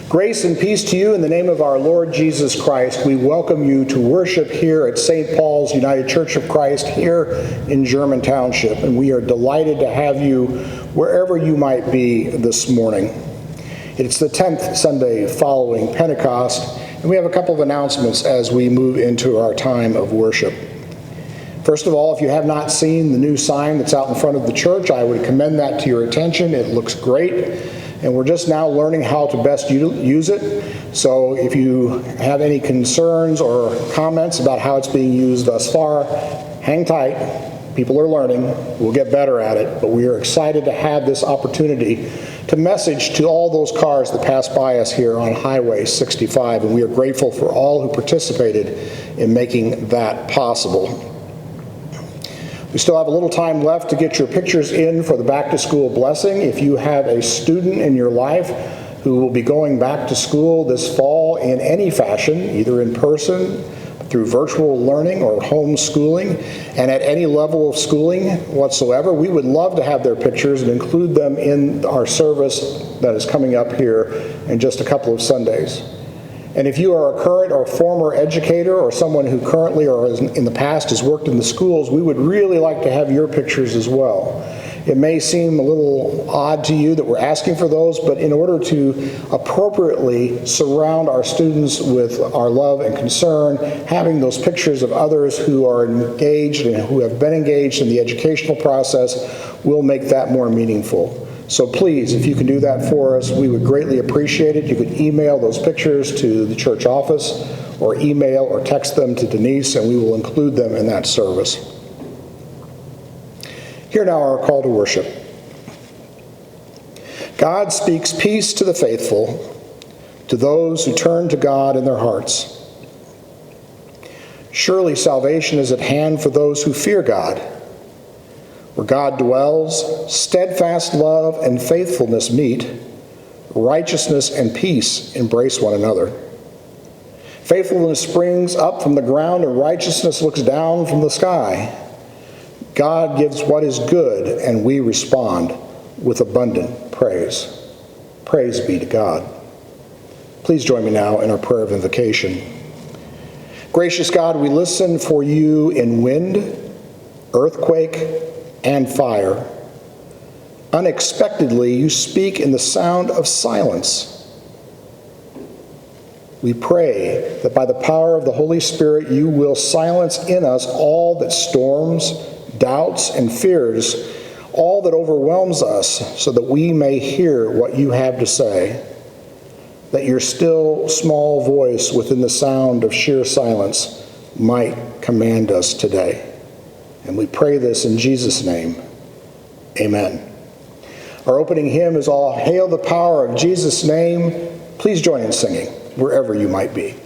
Grace and peace to you in the name of our Lord Jesus Christ. We welcome you to worship here at St. Paul's United Church of Christ here in German Township, and we are delighted to have you wherever you might be this morning. It's the 10th Sunday following Pentecost, and we have a couple of announcements as we move into our time of worship. First of all, if you have not seen the new sign that's out in front of the church, I would commend that to your attention. It looks great. And we're just now learning how to best use it. So if you have any concerns or comments about how it's being used thus far, hang tight. People are learning. We'll get better at it. But we are excited to have this opportunity to message to all those cars that pass by us here on Highway 65. And we are grateful for all who participated in making that possible. We still have a little time left to get your pictures in for the back-to-school blessing. If you have a student in your life who will be going back to school this fall in any fashion, either in person, through virtual learning, or homeschooling, and at any level of schooling whatsoever, we would love to have their pictures and include them in our service that is coming up here in just a couple of Sundays. And if you are a current or former educator or someone who currently or in the past has worked in the schools, we would really like to have your pictures as well. It may seem a little odd to you that we're asking for those, but in order to appropriately surround our students with our love and concern, having those pictures of others who are engaged and who have been engaged in the educational process will make that more meaningful. So please, if you can do that for us, we would greatly appreciate it. You could email those pictures to the church office, or email or text them to Denise, and we will include them in that service. Hear now our call to worship. God speaks peace to the faithful, to those who turn to God in their hearts. Surely salvation is at hand for those who fear God. Where God dwells, steadfast love and faithfulness meet, righteousness and peace embrace one another. Faithfulness springs up from the ground, and righteousness looks down from the sky. God gives what is good, and we respond with abundant praise. Praise be to God. Please join me now in our prayer of invocation. Gracious God, we listen for you in wind, earthquake, and fire. Unexpectedly, you speak in the sound of silence. We pray that by the power of the Holy Spirit, you will silence in us all that storms, doubts, and fears, all that overwhelms us, so that we may hear what you have to say, that your still small voice within the sound of sheer silence might command us today. And we pray this in Jesus' name. Amen. Our opening hymn is All Hail the Power of Jesus' Name. Please join in singing, wherever you might be.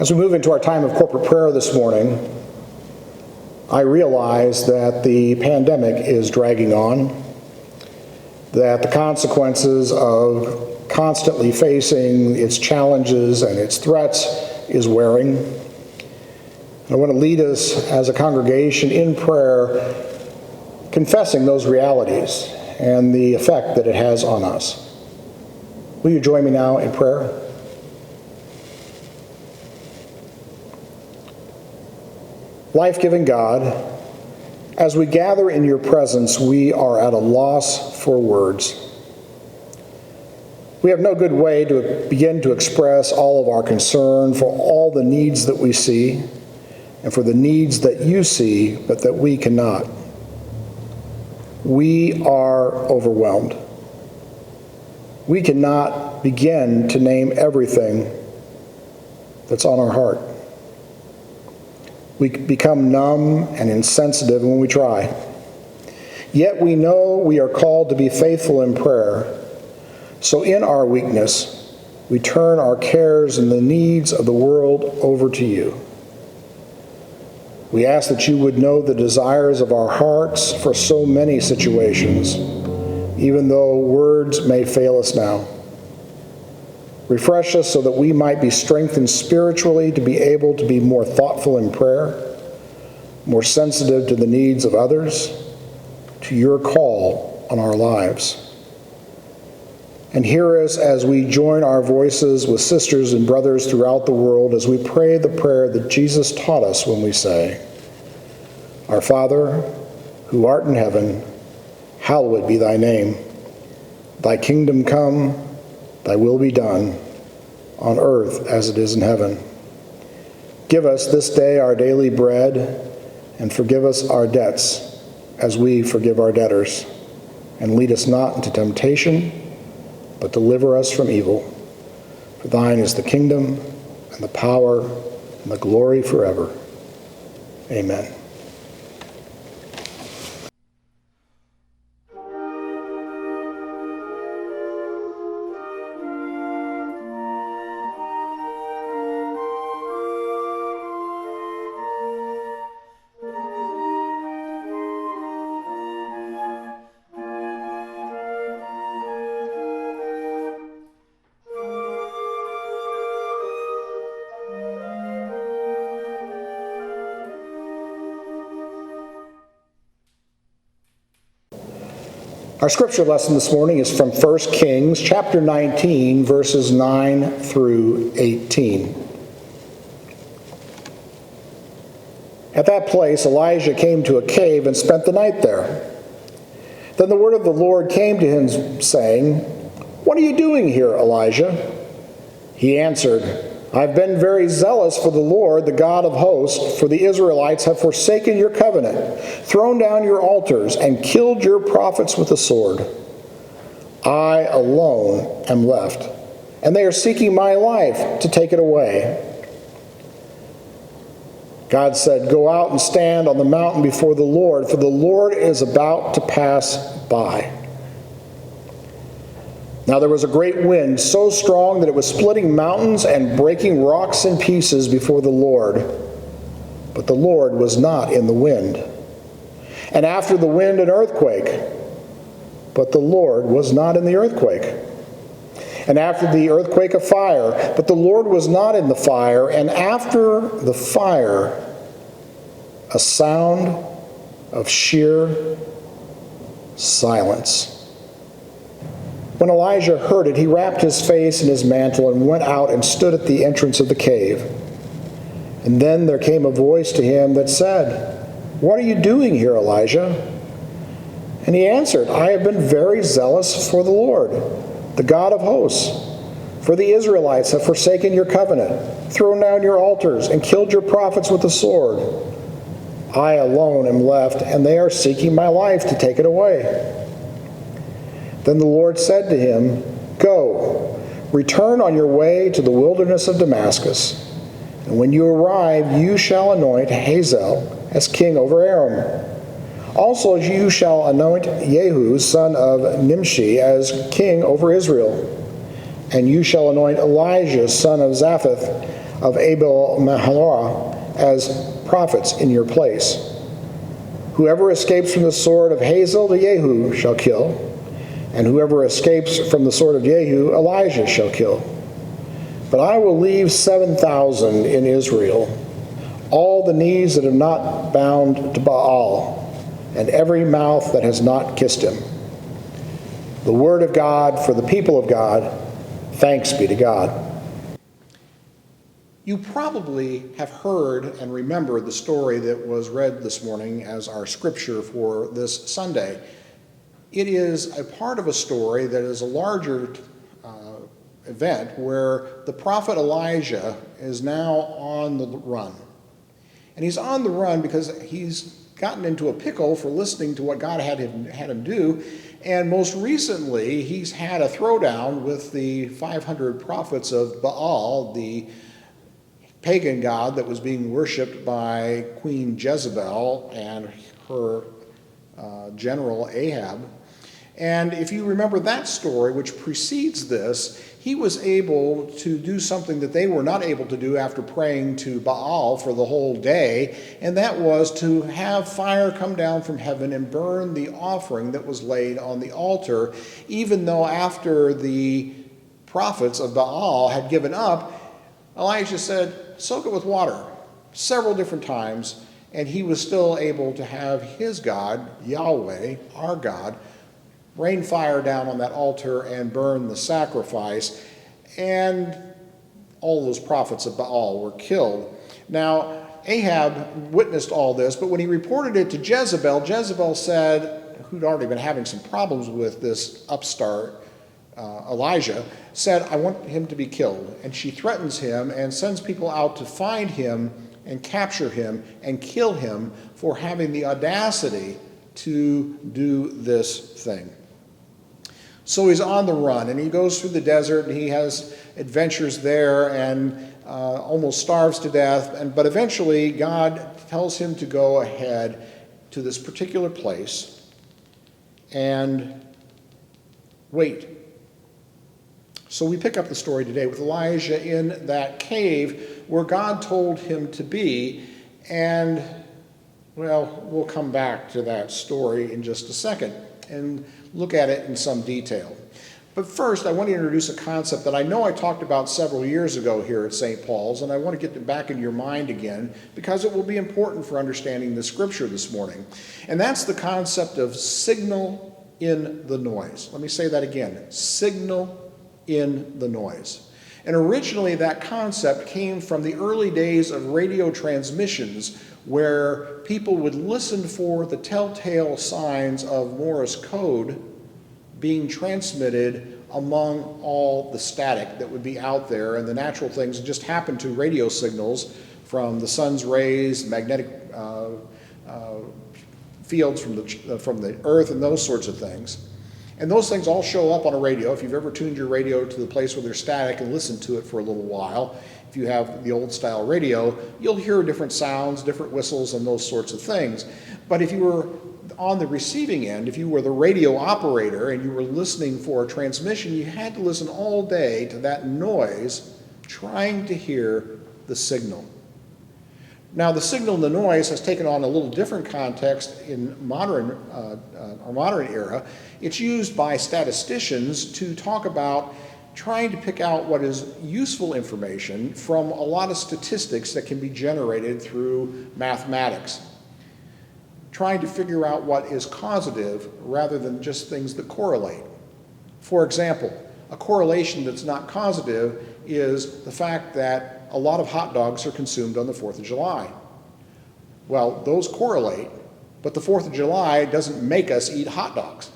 As we move into our time of corporate prayer this morning, I realize that the pandemic is dragging on, that the consequences of constantly facing its challenges and its threats is wearing. I want to lead us as a congregation in prayer, confessing those realities and the effect that it has on us. Will you join me now in prayer? Life-giving God, as we gather in your presence, we are at a loss for words. We have no good way to begin to express all of our concern for all the needs that we see and for the needs that you see, but that we cannot. We are overwhelmed. We cannot begin to name everything that's on our heart. We become numb and insensitive when we try. Yet we know we are called to be faithful in prayer. So in our weakness, we turn our cares and the needs of the world over to you. We ask that you would know the desires of our hearts for so many situations, even though words may fail us now. Refresh us so that we might be strengthened spiritually to be able to be more thoughtful in prayer, more sensitive to the needs of others, to your call on our lives. And hear us as we join our voices with sisters and brothers throughout the world as we pray the prayer that Jesus taught us when we say, Our Father, who art in heaven, hallowed be thy name. Thy kingdom come, thy will be done, on earth as it is in heaven. Give us this day our daily bread, and forgive us our debts as we forgive our debtors. And lead us not into temptation, but deliver us from evil. For thine is the kingdom, and the power, and the glory forever. Amen. Our scripture lesson this morning is from 1 Kings chapter 19, verses 9 through 18. At that place, Elijah came to a cave and spent the night there. Then the word of the Lord came to him, saying, What are you doing here, Elijah? He answered, I've been very zealous for the Lord, the God of hosts, for the Israelites have forsaken your covenant, thrown down your altars, and killed your prophets with the sword. I alone am left, and they are seeking my life to take it away. God said, Go out and stand on the mountain before the Lord, for the Lord is about to pass by. Now there was a great wind, so strong that it was splitting mountains and breaking rocks in pieces before the Lord. But the Lord was not in the wind. And after the wind, an earthquake. But the Lord was not in the earthquake. And after the earthquake, a fire. But the Lord was not in the fire. And after the fire, a sound of sheer silence. When Elijah heard it, he wrapped his face in his mantle and went out and stood at the entrance of the cave. And then there came a voice to him that said, What are you doing here, Elijah? And he answered, I have been very zealous for the Lord, the God of hosts. For the Israelites have forsaken your covenant, thrown down your altars, and killed your prophets with the sword. I alone am left, and they are seeking my life to take it away. Then the Lord said to him, Go, return on your way to the wilderness of Damascus, and when you arrive, you shall anoint Hazael as king over Aram. Also you shall anoint Jehu, son of Nimshi, as king over Israel. And you shall anoint Elijah, son of Zaphath, of Abel Meholah as prophets in your place. Whoever escapes from the sword of Hazael to Jehu shall kill, and whoever escapes from the sword of Jehu, Elijah shall kill. But I will leave 7,000 in Israel, all the knees that have not bowed to Baal, and every mouth that has not kissed him. The word of God for the people of God. Thanks be to God. You probably have heard and remember the story that was read this morning as our scripture for this Sunday. It is a part of a story that is a larger event where the prophet Elijah is now on the run. And he's on the run because he's gotten into a pickle for listening to what God had him do. And most recently, he's had a throwdown with the 500 prophets of Baal, the pagan god that was being worshipped by Queen Jezebel and her general Ahab. And if you remember that story, which precedes this, he was able to do something that they were not able to do after praying to Baal for the whole day, and that was to have fire come down from heaven and burn the offering that was laid on the altar, even though after the prophets of Baal had given up, Elijah said, soak it with water several different times, and he was still able to have his God, Yahweh, our God, rain fire down on that altar and burn the sacrifice, and all those prophets of Baal were killed. Now, Ahab witnessed all this, but when he reported it to Jezebel, Jezebel said, who'd already been having some problems with this upstart, Elijah, said, I want him to be killed. And she threatens him and sends people out to find him and capture him and kill him for having the audacity to do this thing. So he's on the run, and he goes through the desert, and he has adventures there and almost starves to death. But eventually, God tells him to go ahead to this particular place and wait. So we pick up the story today with Elijah in that cave where God told him to be. And, well, we'll come back to that story in just a second and look at it in some detail. But first, I want to introduce a concept that I know I talked about several years ago here at St. Paul's, and I want to get it back into your mind again because it will be important for understanding the scripture this morning. And that's the concept of signal in the noise. Let me say that again. Signal in the noise. And originally that concept came from the early days of radio transmissions where people would listen for the telltale signs of Morse code being transmitted among all the static that would be out there, and the natural things just happen to radio signals from the sun's rays, magnetic fields from the earth, and those sorts of things. And those things all show up on a radio. If you've ever tuned your radio to the place where there's static and listened to it for a little while, if you have the old style radio, you'll hear different sounds, different whistles, and those sorts of things. But if you were on the receiving end, if you were the radio operator and you were listening for a transmission, you had to listen all day to that noise trying to hear the signal. Now, the signal and the noise has taken on a little different context in our modern era. It's used by statisticians to talk about trying to pick out what is useful information from a lot of statistics that can be generated through mathematics, trying to figure out what is causative rather than just things that correlate. For example, a correlation that's not causative is the fact that a lot of hot dogs are consumed on the 4th of July. Well, those correlate, but the 4th of July doesn't make us eat hot dogs.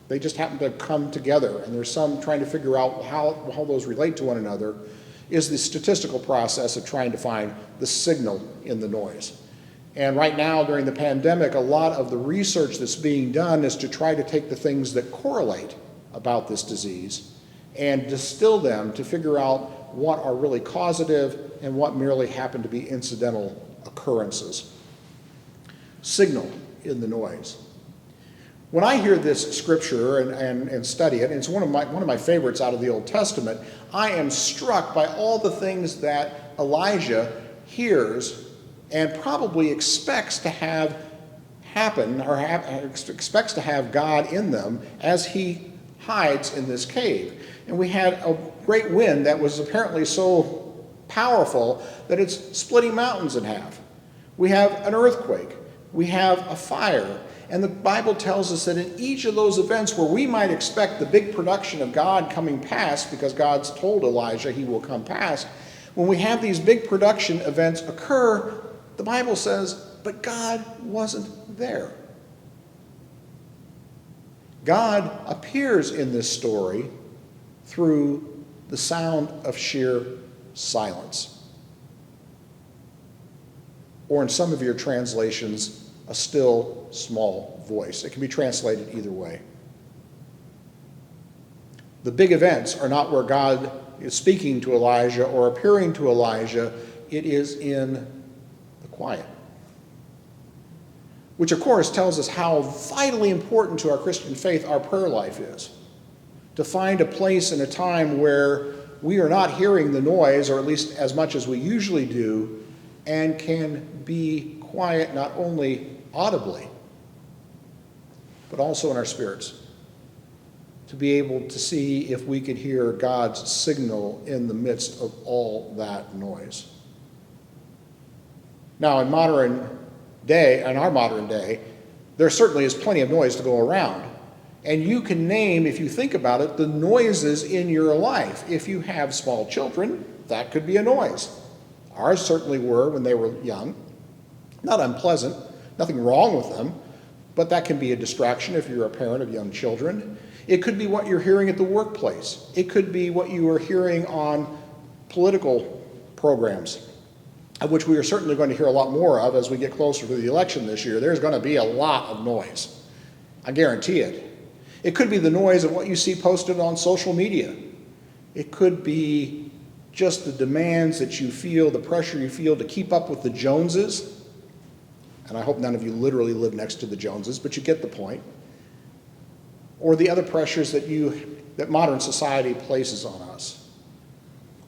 They just happen to come together, and there's some trying to figure out how those relate to one another is the statistical process of trying to find the signal in the noise. And right now, during the pandemic, a lot of the research that's being done is to try to take the things that correlate about this disease and distill them to figure out what are really causative and what merely happen to be incidental occurrences. Signal in the noise. When I hear this scripture and study it, and it's one of my favorites out of the Old Testament, I am struck by all the things that Elijah hears and probably expects to have happen, or expects to have God in them as he hides in this cave. And we had a great wind that was apparently so powerful that it's splitting mountains in half. We have an earthquake. We have a fire. And the Bible tells us that in each of those events where we might expect the big production of God coming past, because God's told Elijah he will come past, when we have these big production events occur, the Bible says, but God wasn't there. God appears in this story through the sound of sheer silence. Or in some of your translations, a still small voice. It can be translated either way. The big events are not where God is speaking to Elijah or appearing to Elijah. It is in the quiet. Which, of course, tells us how vitally important to our Christian faith our prayer life is. To find a place and a time where we are not hearing the noise, or at least as much as we usually do, and can be quiet not only audibly, but also in our spirits. To be able to see if we can hear God's signal in the midst of all that noise. Now, in our modern day, there certainly is plenty of noise to go around. And you can name, if you think about it, the noises in your life. If you have small children, that could be a noise. Ours certainly were when they were young. Not unpleasant, nothing wrong with them, but that can be a distraction if you're a parent of young children. It could be what you're hearing at the workplace. It could be what you are hearing on political programs, of which we are certainly going to hear a lot more of as we get closer to the election this year. There's going to be a lot of noise. I guarantee it. It could be the noise of what you see posted on social media. It could be just the demands that you feel, the pressure you feel to keep up with the Joneses. And I hope none of you literally live next to the Joneses, but you get the point. Or the other pressures that modern society places on us.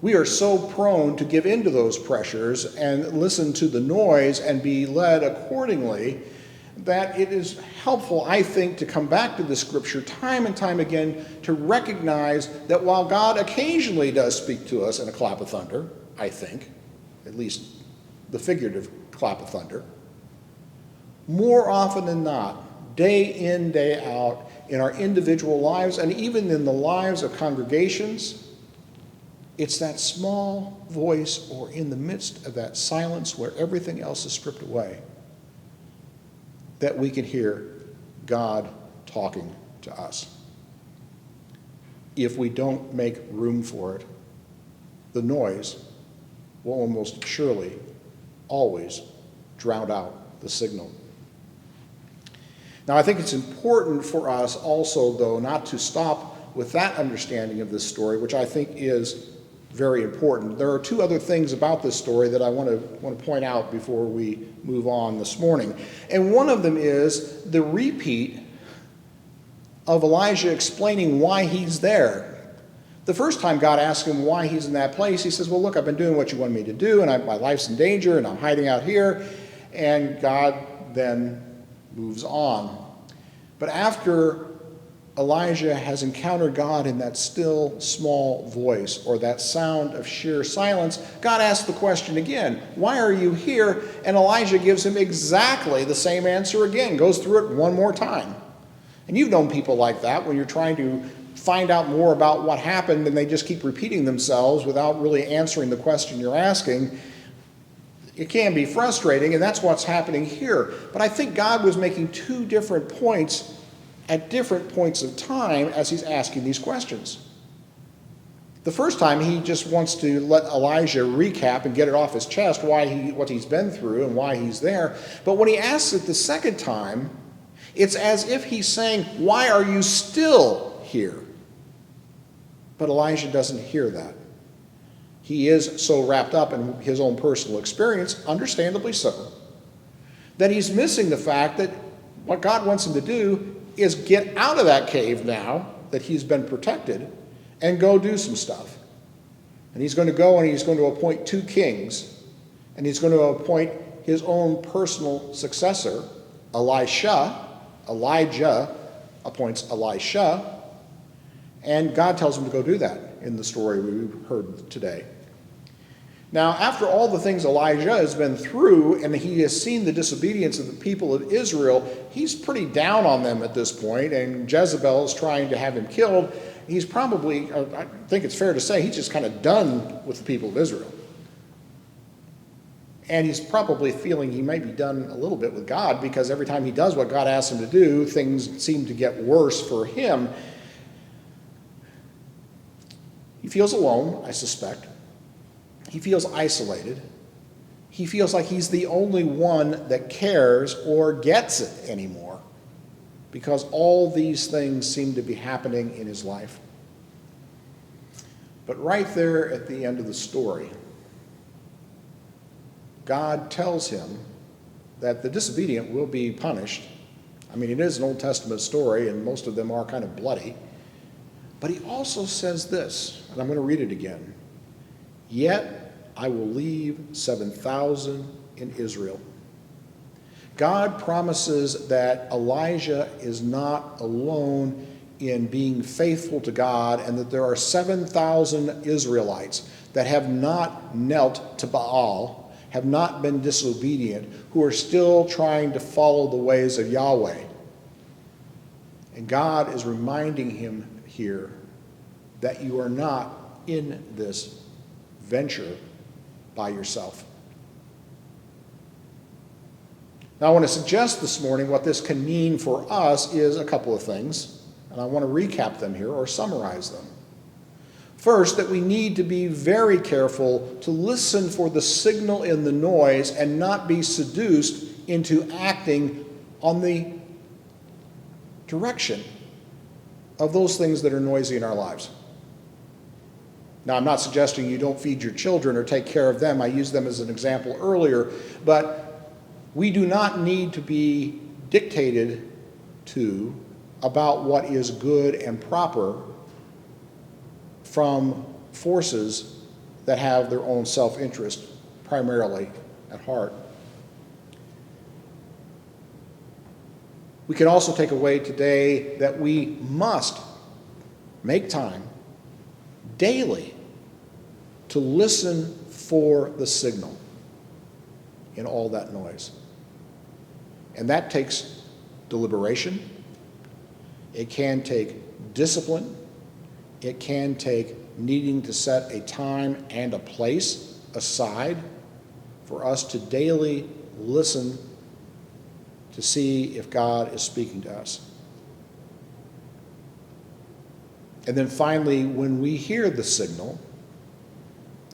We are so prone to give in to those pressures and listen to the noise and be led accordingly that it is helpful, I think, to come back to the scripture time and time again to recognize that while God occasionally does speak to us in a clap of thunder, I think, at least the figurative clap of thunder, more often than not, day in, day out, in our individual lives and even in the lives of congregations, it's that small voice or in the midst of that silence where everything else is stripped away that we can hear God talking to us. If we don't make room for it, the noise will almost surely always drown out the signal. Now, I think it's important for us also, though, not to stop with that understanding of this story, which I think is very important. There are two other things about this story that I want to point out before we move on this morning. And one of them is the repeat of Elijah explaining why he's there. The first time God asked him why he's in that place, he says, well, look, I've been doing what you wanted me to do, and my life's in danger, and I'm hiding out here. And God then moves on. But after Elijah has encountered God in that still small voice or that sound of sheer silence, God asks the question again, why are you here? And Elijah gives him exactly the same answer again, goes through it one more time. And you've known people like that when you're trying to find out more about what happened and they just keep repeating themselves without really answering the question you're asking. It can be frustrating, and that's what's happening here. But I think God was making two different points at different points of time as he's asking these questions. The first time, he just wants to let Elijah recap and get it off his chest what he's been through and why he's there. But when he asks it the second time, it's as if he's saying, why are you still here? But Elijah doesn't hear that. He is so wrapped up in his own personal experience, understandably so, that he's missing the fact that what God wants him to do is get out of that cave now that he's been protected and go do some stuff. And he's going to go and he's going to appoint 2 kings, and he's going to appoint his own personal successor, Elisha. Elijah appoints Elisha, and God tells him to go do that in the story we've heard today. Now, after all the things Elijah has been through, and he has seen the disobedience of the people of Israel, he's pretty down on them at this point, and Jezebel is trying to have him killed. He's probably, I think it's fair to say, he's just kind of done with the people of Israel. And he's probably feeling he might be done a little bit with God, because every time he does what God asks him to do, things seem to get worse for him. He feels alone, I suspect. He feels isolated. He feels like he's the only one that cares or gets it anymore, because all these things seem to be happening in his life. But right there at the end of the story, God tells him that the disobedient will be punished. I mean, it is an Old Testament story, and most of them are kind of bloody. But he also says this, and I'm going to read it again. Yet I will leave 7,000 in Israel. God promises that Elijah is not alone in being faithful to God, and that there are 7,000 Israelites that have not knelt to Baal, have not been disobedient, who are still trying to follow the ways of Yahweh. And God is reminding him here that you are not in this venture by yourself. Now, I want to suggest this morning what this can mean for us is a couple of things, and I want to recap them here or summarize them. First, that we need to be very careful to listen for the signal in the noise and not be seduced into acting on the direction of those things that are noisy in our lives. Now, I'm not suggesting you don't feed your children or take care of them. I used them as an example earlier, but we do not need to be dictated to about what is good and proper from forces that have their own self-interest primarily at heart. We can also take away today that we must make time daily to listen for the signal in all that noise. And that takes deliberation. It can take discipline. It can take needing to set a time and a place aside for us to daily listen to see if God is speaking to us. And then finally, when we hear the signal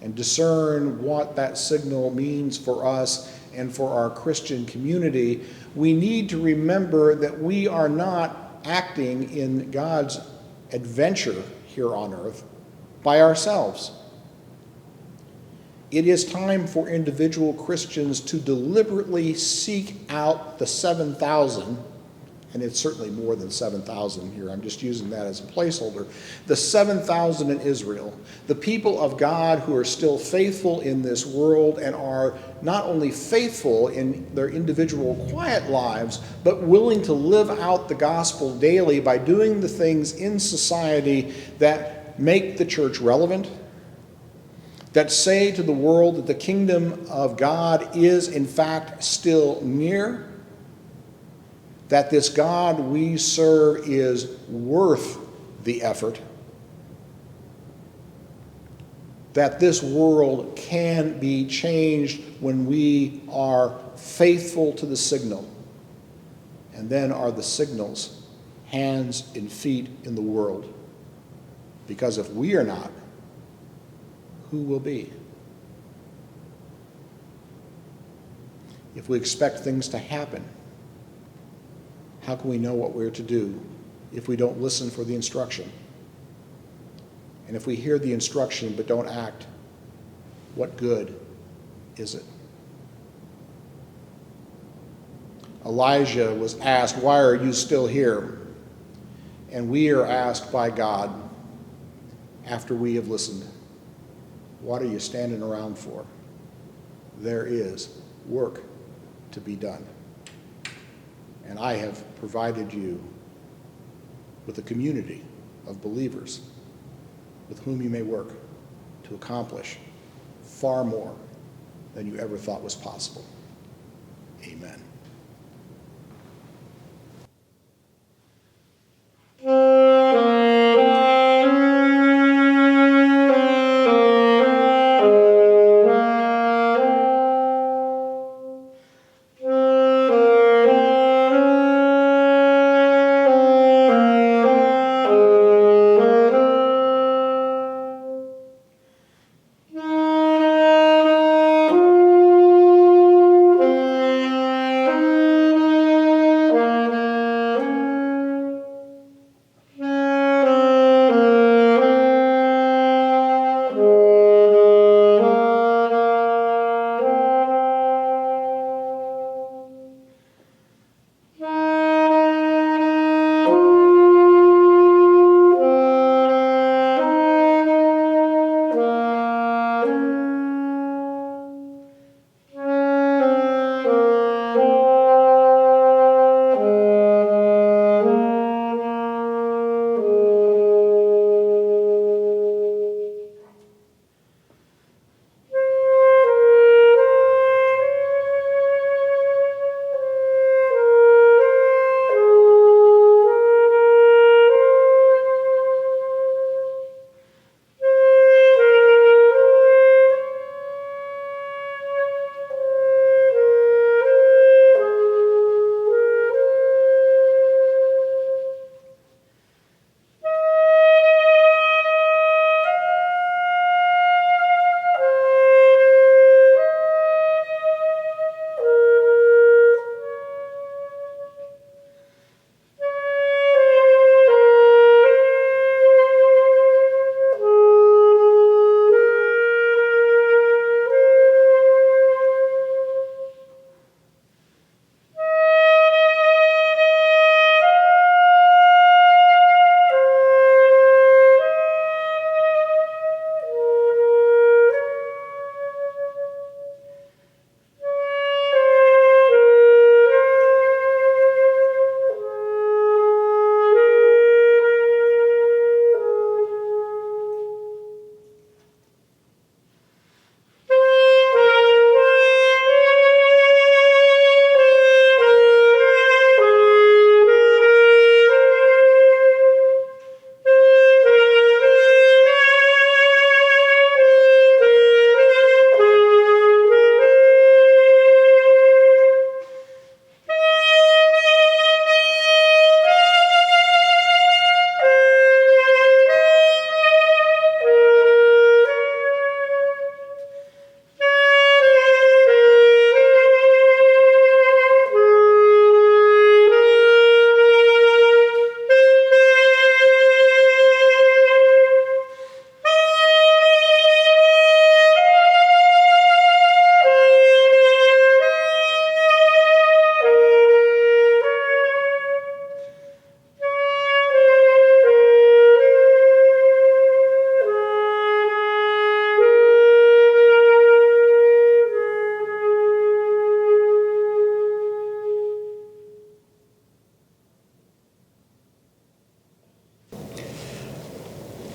and discern what that signal means for us and for our Christian community, we need to remember that we are not acting in God's adventure here on earth by ourselves. It is time for individual Christians to deliberately seek out the 7,000, and it's certainly more than 7,000 here, I'm just using that as a placeholder, the 7,000 in Israel, the people of God who are still faithful in this world and are not only faithful in their individual quiet lives, but willing to live out the gospel daily by doing the things in society that make the church relevant, that say to the world that the kingdom of God is in fact still near, that this God we serve is worth the effort, that this world can be changed when we are faithful to the signal, and then are the signals hands and feet in the world. Because if we are not, who will be? If we expect things to happen, how can we know what we're to do if we don't listen for the instruction? And if we hear the instruction but don't act, what good is it? Elijah was asked, "Why are you still here?" And we are asked by God, after we have listened, What are you standing around for? There is work to be done. And I have provided you with a community of believers with whom you may work to accomplish far more than you ever thought was possible. Amen.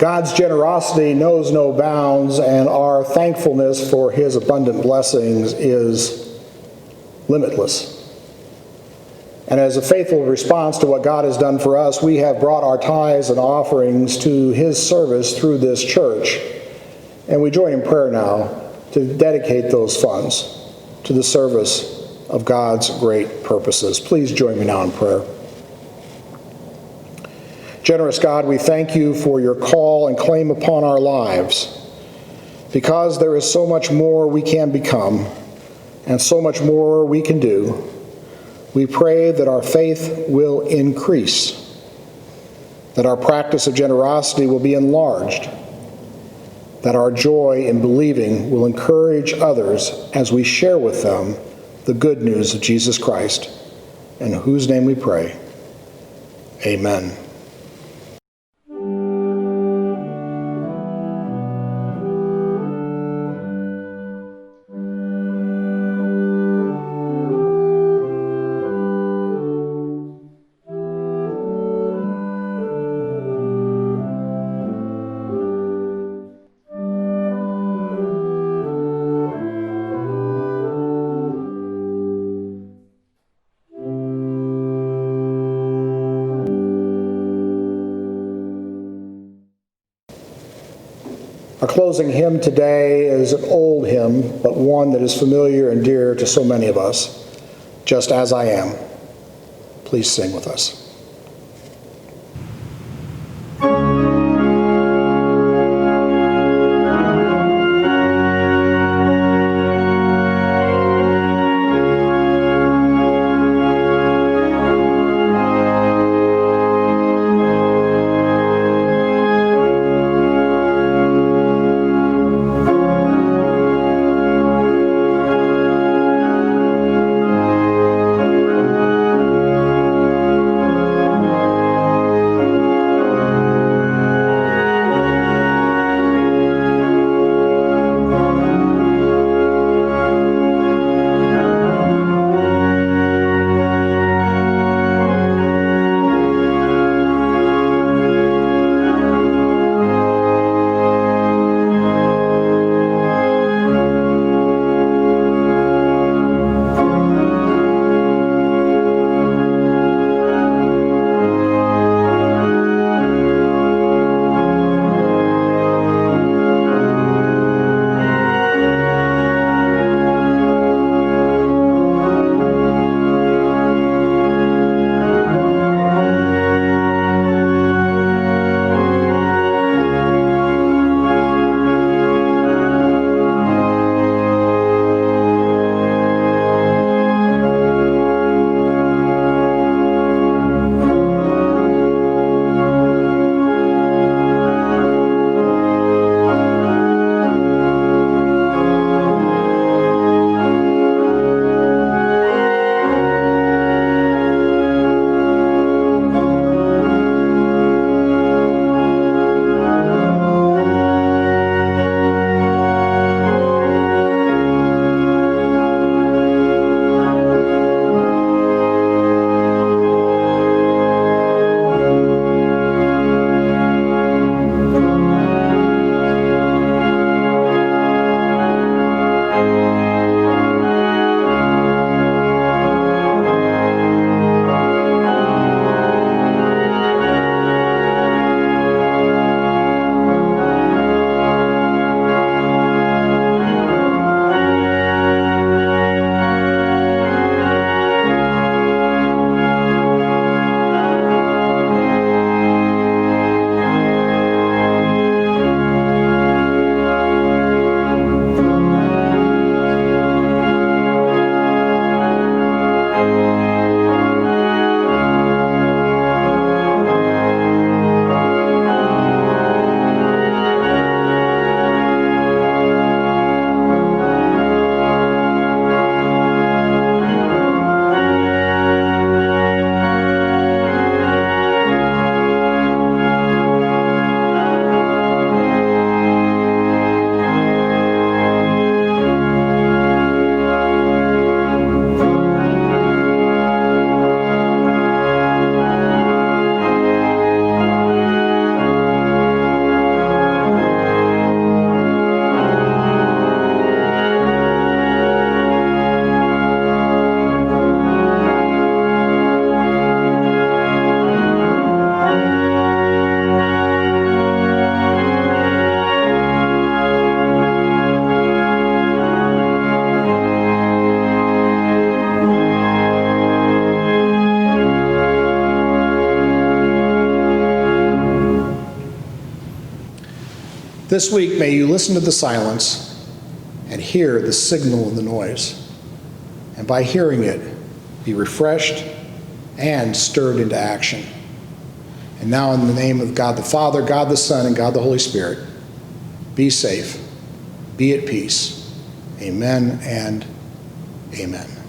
God's generosity knows no bounds, and our thankfulness for his abundant blessings is limitless. And as a faithful response to what God has done for us, we have brought our tithes and offerings to his service through this church. And we join in prayer now to dedicate those funds to the service of God's great purposes. Please join me now in prayer. Generous God, we thank you for your call and claim upon our lives. Because there is so much more we can become and so much more we can do, we pray that our faith will increase, that our practice of generosity will be enlarged, that our joy in believing will encourage others as we share with them the good news of Jesus Christ, in whose name we pray. Amen. Our closing hymn today is an old hymn, but one that is familiar and dear to so many of us, Just As I Am. Please sing with us. This week, may you listen to the silence and hear the signal of the noise, and by hearing it, be refreshed and stirred into action. And now, in the name of God the Father, God the Son, and God the Holy Spirit, be safe, be at peace. Amen and amen.